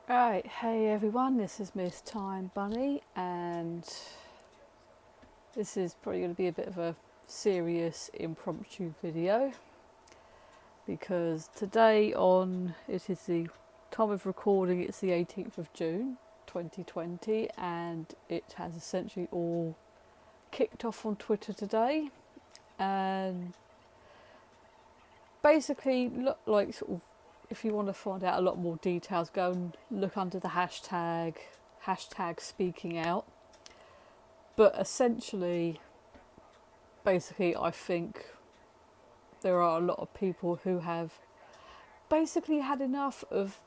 Right, hey everyone, this is Miss Time Bunny, and this is probably going to be a bit of a serious impromptu video because today it is the time of recording, it's the 18th of June 2020, and it has essentially all kicked off on Twitter today. And basically, look like sort of, if you want to find out a lot more details, go and look under the hashtag speaking out. But essentially, basically, I think there are a lot of people who have basically had enough of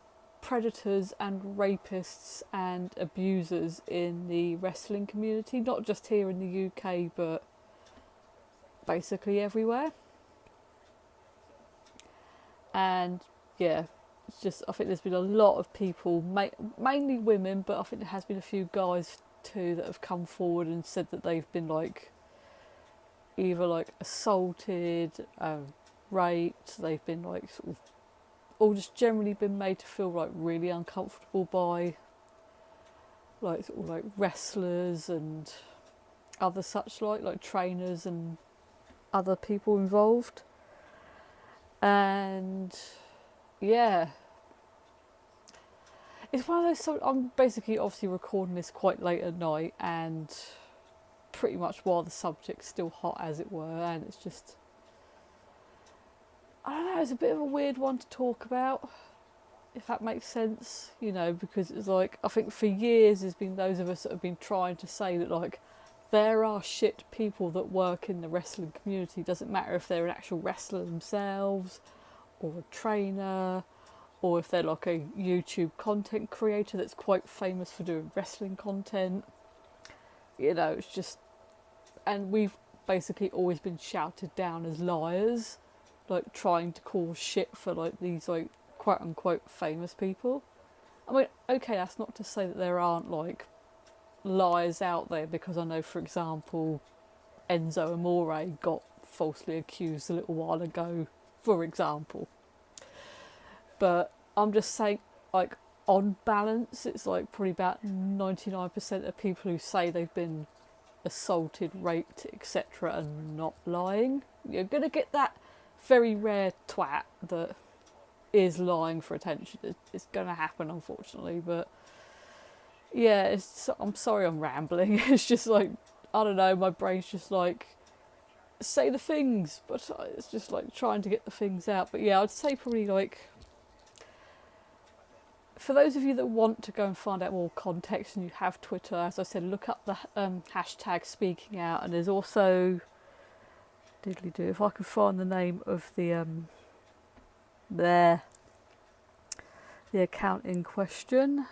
predators and rapists and abusers in the wrestling community, not just here in the UK, but basically everywhere. And yeah, it's just, I think there's been a lot of people, mainly women, but I think there has been a few guys too that have come forward and said that they've been either assaulted, raped, they've been sort of, or just generally been made to feel really uncomfortable by wrestlers and other such like trainers and other people involved. And yeah, it's one of those. So I'm basically obviously recording this quite late at night, and pretty much while the subject's still hot, as it were, and it's just, I don't know, it's a bit of a weird one to talk about, if that makes sense, because it's I think for years there's been those of us that have been trying to say that there are shit people that work in the wrestling community. Doesn't matter if they're an actual wrestler themselves, or a trainer, or if they're a YouTube content creator that's quite famous for doing wrestling content. It's just, and we've basically always been shouted down as liars, trying to cause shit for these quote unquote famous people. I mean, okay, that's not to say that there aren't liars out there, because I know, for example, Enzo Amore got falsely accused a little while ago, for example. But I'm just saying, on balance, it's probably about 99% of people who say they've been assaulted, raped, etc., and not lying. You're going to get that very rare twat that is lying for attention. It's going to happen, unfortunately. But yeah, I'm sorry I'm rambling. It's just I don't know, my brain's just say the things, but it's just trying to get the things out. But yeah, I'd say probably for those of you that want to go and find out more context and you have Twitter, as I said, look up the hashtag speaking out, and there's also diddly-do, if I can find the name of the account in question,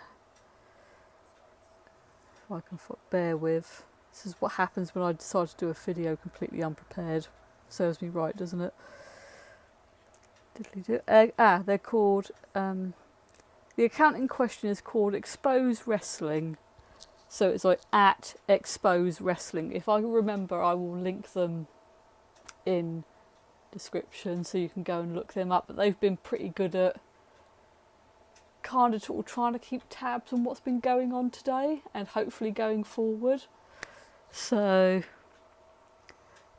if I can bear with. This is what happens when I decide to do a video completely unprepared. Serves me right, doesn't it? Diddly-do. They're called the account in question is called Expose Wrestling. So it's at Expose Wrestling. If I remember, I will link them in description so you can go and look them up. But they've been pretty good at kind of trying to keep tabs on what's been going on today and hopefully going forward. So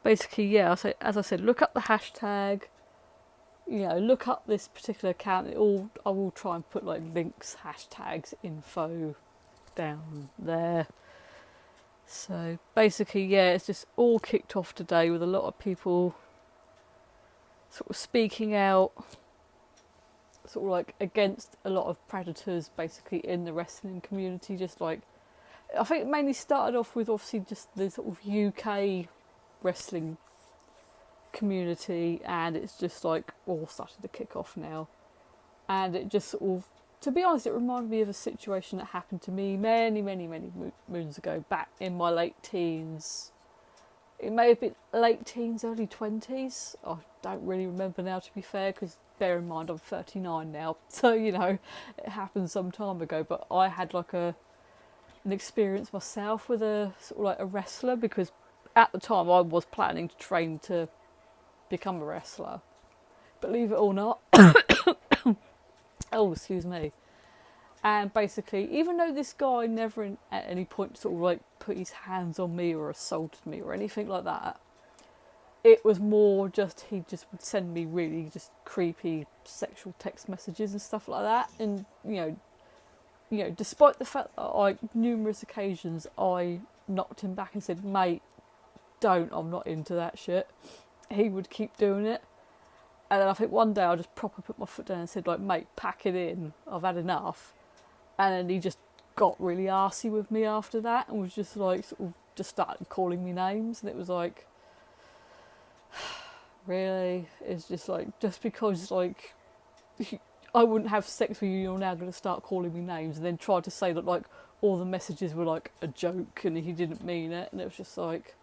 basically, yeah, as I said, look up the hashtag. Look up this particular account. I will try and put links, hashtags, info down there. So basically, yeah, it's just all kicked off today with a lot of people sort of speaking out, sort of against a lot of predators, basically in the wrestling community. Just I think it mainly started off with obviously just the sort of UK wrestling community, and it's just all started to kick off now. And it just sort of, to be honest, it reminded me of a situation that happened to me many moons ago, back in my late teens. It may have been late teens, early 20s. I don't really remember now, to be fair, because bear in mind I'm 39 now, so it happened some time ago. But I had an experience myself with a sort of a wrestler, because at the time I was planning to train to become a wrestler, believe it or not. Oh, excuse me. And basically, even though this guy never at any point sort of like put his hands on me or assaulted me or anything like that, it was more just he just would send me really just creepy sexual text messages and stuff like that. And despite the fact that like numerous occasions I knocked him back and said, "Mate, don't, I'm not into that shit," he would keep doing it. And then I think one day I just proper put my foot down and said, like, "Mate, pack it in, I've had enough." And then he just got really arsey with me after that and was just like, sort of just started calling me names. And it was like, really? It's just like, just because like I wouldn't have sex with you, you're now going to start calling me names, and then try to say that like all the messages were like a joke and he didn't mean it. And it was just like,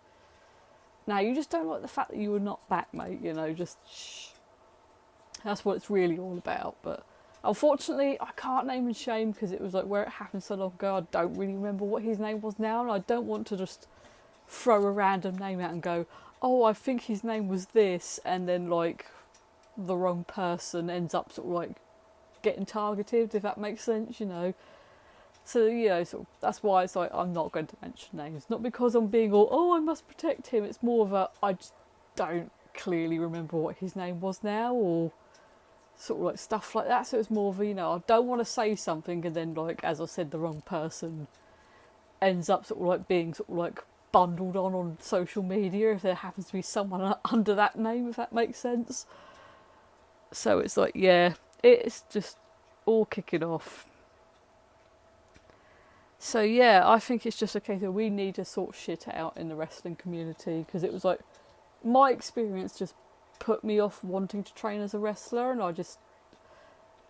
no, you just don't like the fact that you were not back, mate, just shh. That's what it's really all about. But unfortunately, I can't name and shame because it was like where it happened so long ago, I don't really remember what his name was now, and I don't want to just throw a random name out and go, "Oh, I think his name was this," and then like the wrong person ends up sort of like getting targeted, if that makes sense, So, sort of, that's why it's like I'm not going to mention names. Not because I'm being all, "Oh, I must protect him." It's more of a, I just don't clearly remember what his name was now, or sort of like stuff like that. So it's more of a, I don't want to say something and then like, as I said, the wrong person ends up sort of like being sort of like bundled on social media if there happens to be someone under that name, if that makes sense. So it's like, yeah, it's just all kicking off. So yeah, I think it's just a case of we need to sort shit out in the wrestling community, because it was like, my experience just put me off wanting to train as a wrestler, and I just,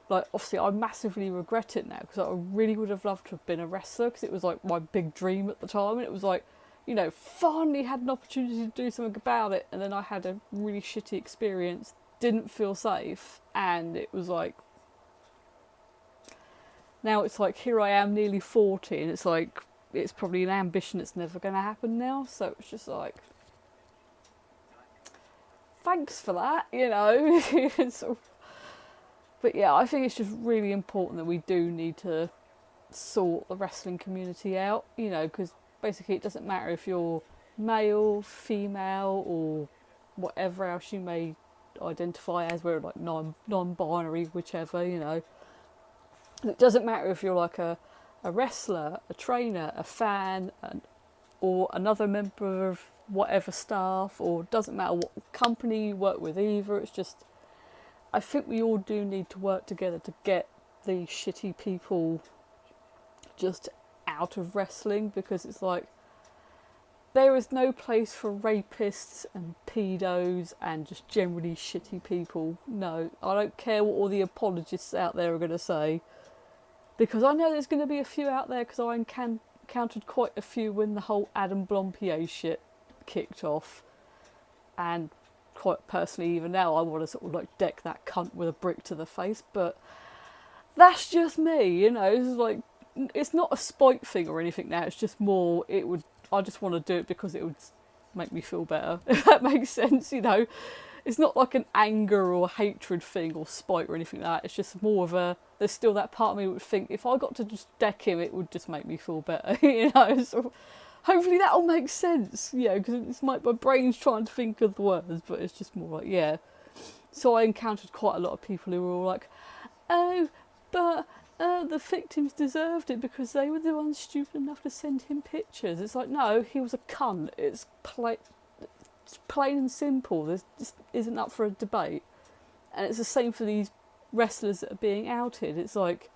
like, obviously I massively regret it now, because I really would have loved to have been a wrestler, because it was like my big dream at the time, and it was like, finally had an opportunity to do something about it, and then I had a really shitty experience, didn't feel safe, and it was like, now it's like, here I am nearly 40, and it's like, it's probably an ambition that's never going to happen now, so it's just like, thanks for that, But yeah, I think it's just really important that we do need to sort the wrestling community out, because basically it doesn't matter if you're male, female, or whatever else you may identify as, we're like non-binary, whichever, It doesn't matter if you're like a wrestler, a trainer, a fan, or another member of whatever staff, or it doesn't matter what company you work with either. It's just, I think we all do need to work together to get these shitty people just out of wrestling, because it's like, there is no place for rapists and pedos and just generally shitty people. No, I don't care what all the apologists out there are going to say, because I know there's going to be a few out there, because I encountered quite a few when the whole Adam Blompier shit kicked off, and quite personally, even now, I want to sort of like deck that cunt with a brick to the face, but that's just me, it's like, it's not a spite thing or anything now, it's just more, I just want to do it because it would make me feel better, if that makes sense, It's not like an anger or hatred thing or spite or anything like that. It's just more of a, there's still that part of me would think, if I got to just deck him, it would just make me feel better, So hopefully that'll make sense, because it's my brain's trying to think of the words, but it's just more like, yeah. So I encountered quite a lot of people who were all like, "Oh, but the victims deserved it because they were the ones stupid enough to send him pictures." It's like, no, he was a cunt. It's plain and simple. There just isn't up for a debate. And it's the same for these wrestlers that are being outed. It's like,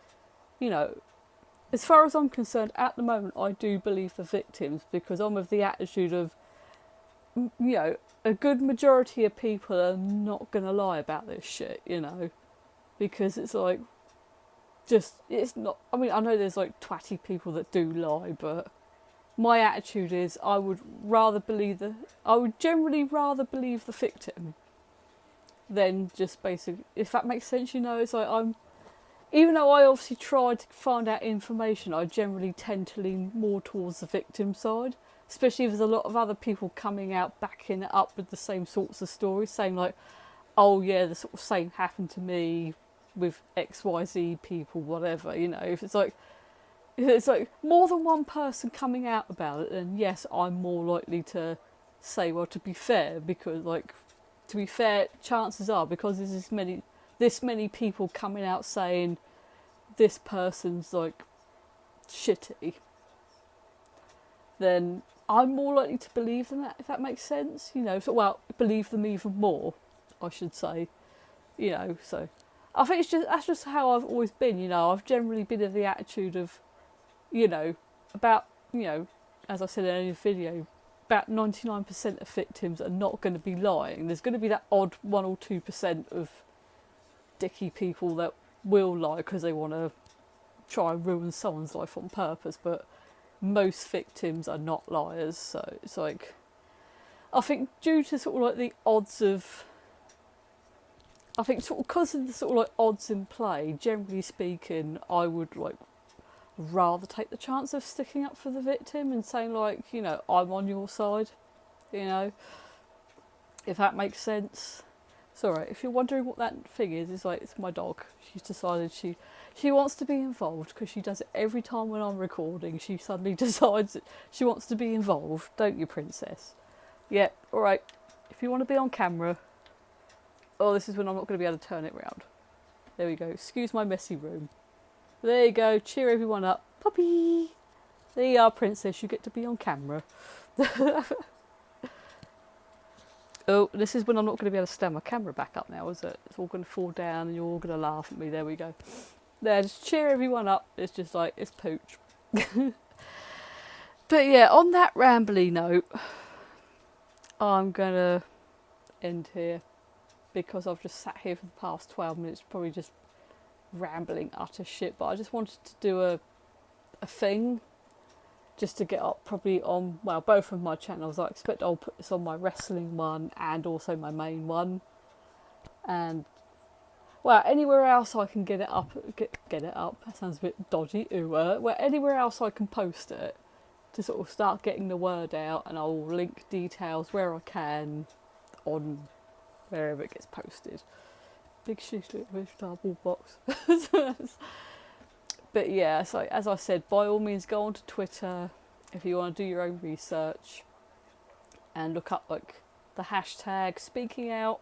as far as I'm concerned, at the moment, I do believe the victims, because I'm of the attitude of, a good majority of people are not going to lie about this shit, because it's like, it's not, I mean, I know there's like twatty people that do lie, but my attitude is I would generally rather believe the victim than just basically, if that makes sense, it's like even though I obviously try to find out information, I generally tend to lean more towards the victim side, especially if there's a lot of other people coming out backing it up with the same sorts of stories, saying like, "Oh yeah, the sort of same happened to me, with XYZ people, whatever, you know, if it's like more than one person coming out about it, then yes, I'm more likely to say, well, to be fair, because like, to be fair, chances are, because there's this many people coming out saying this person's like shitty, then I'm more likely to believe them, if that makes sense, you know. So, well, believe them even more, I should say, you know. So I think that's just how I've always been, you know. I've generally been of the attitude of, you know, about, you know, as I said in any video, about 99% of victims are not going to be lying. There's going to be that odd 1 or 2% of dicky people that will lie because they want to try and ruin someone's life on purpose, but most victims are not liars. So it's like, I think due to sort of like the odds of, I think sort of because of the sort of like odds in play, generally speaking, I would like rather take the chance of sticking up for the victim and saying like, you know, I'm on your side, you know, if that makes sense. It's alright, if you're wondering what that thing is, it's like, it's my dog. She's decided she wants to be involved, because she does it every time when I'm recording. She suddenly decides that she wants to be involved, don't you, princess? Yeah, alright, if you want to be on camera. Oh, this is when I'm not going to be able to turn it round. There we go, excuse my messy room. There you go, cheer everyone up. Puppy! There you are, princess, you get to be on camera. Oh, this is when I'm not going to be able to stand my camera back up now, is it? It's all going to fall down and you're all going to laugh at me. There we go. There, just cheer everyone up. It's just like, it's pooch. But yeah, on that rambly note, I'm going to end here, because I've just sat here for the past 12 minutes, probably just rambling utter shit. But I just wanted to do a thing, just to get up probably on, well, both of my channels. I expect I'll put this on my wrestling one and also my main one, and well, anywhere else I can get it up, get it up, that sounds a bit dodgy, well, anywhere else I can post it, to sort of start getting the word out, and I'll link details where I can on wherever it gets posted. Big shit vegetable box. But yeah, so as I said, by all means go onto Twitter if you want to do your own research and look up like the hashtag speaking out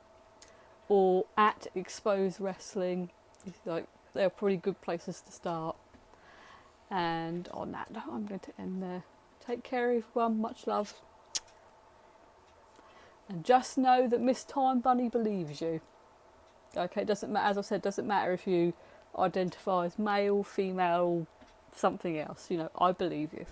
or at expose wrestling. Like, they're probably good places to start. And on that note, I'm going to end there. Take care everyone, much love. And just know that Miss Time Bunny believes you. Okay, it doesn't matter, as I said, doesn't matter if you identify as male, female, something else, you know, I believe you.